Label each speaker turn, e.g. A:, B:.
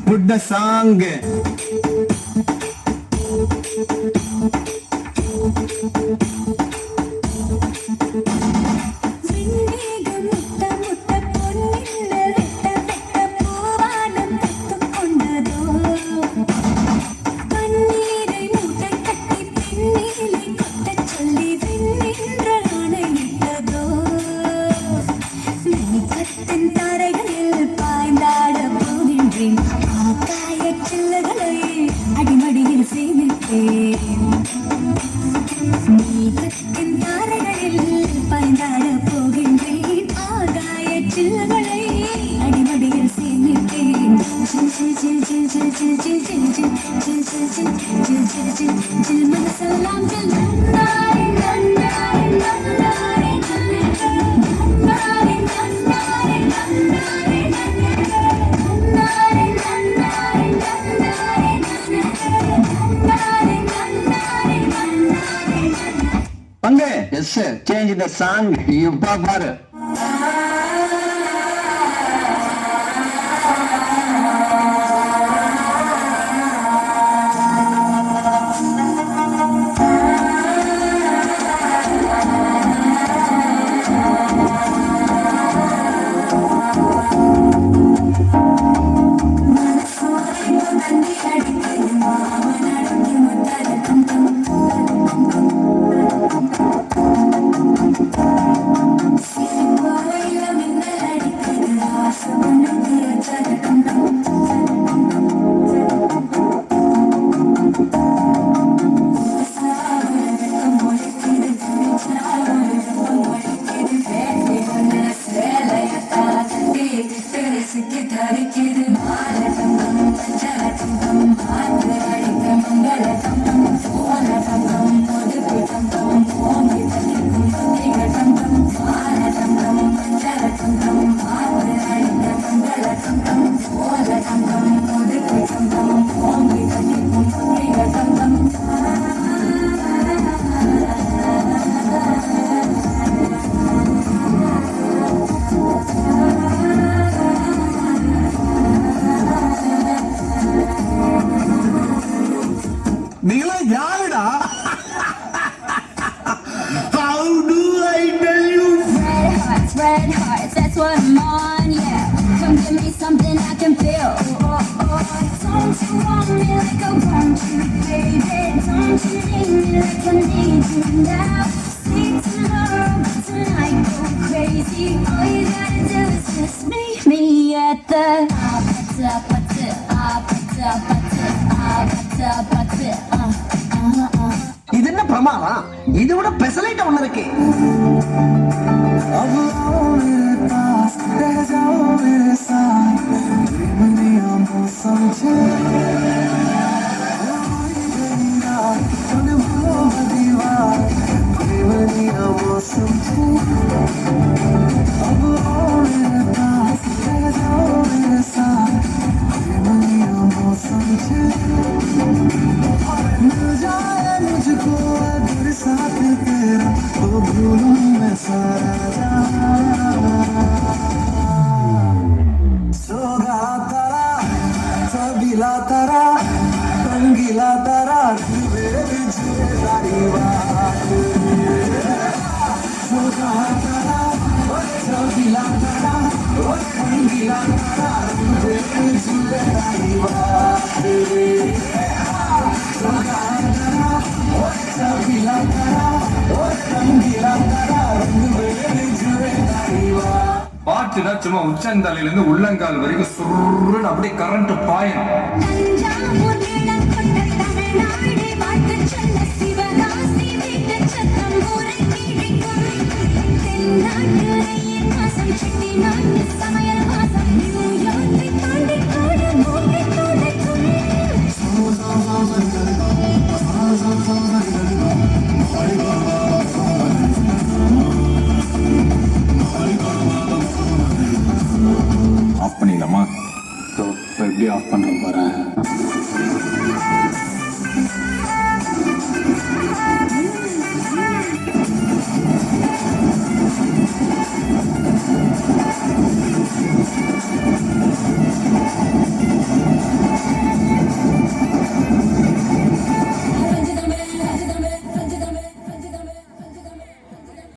A: Put the song.
B: Yes sir, change the song. You papa.
C: Red hearts, that's what I'm on, yeah. Come give me something I can feel. Don't you want me like I want you, baby? Don't you need me like I need you now? See tomorrow, but tonight go crazy. All you gotta do is just meet me at the
B: இது என்ன பிரமாதம்? இது விட பெசலைட் ஒண்ணு இருக்கு.
A: பாட்டுனா சும்மா உச்சந்தலையில இருந்து உள்ளங்கால் வரைக்கும் சுருன்னு அப்படியே கரண்ட் பாயும்.
D: இப்போ எப்படி ஆஃப் பண்ணுற போகிறேன்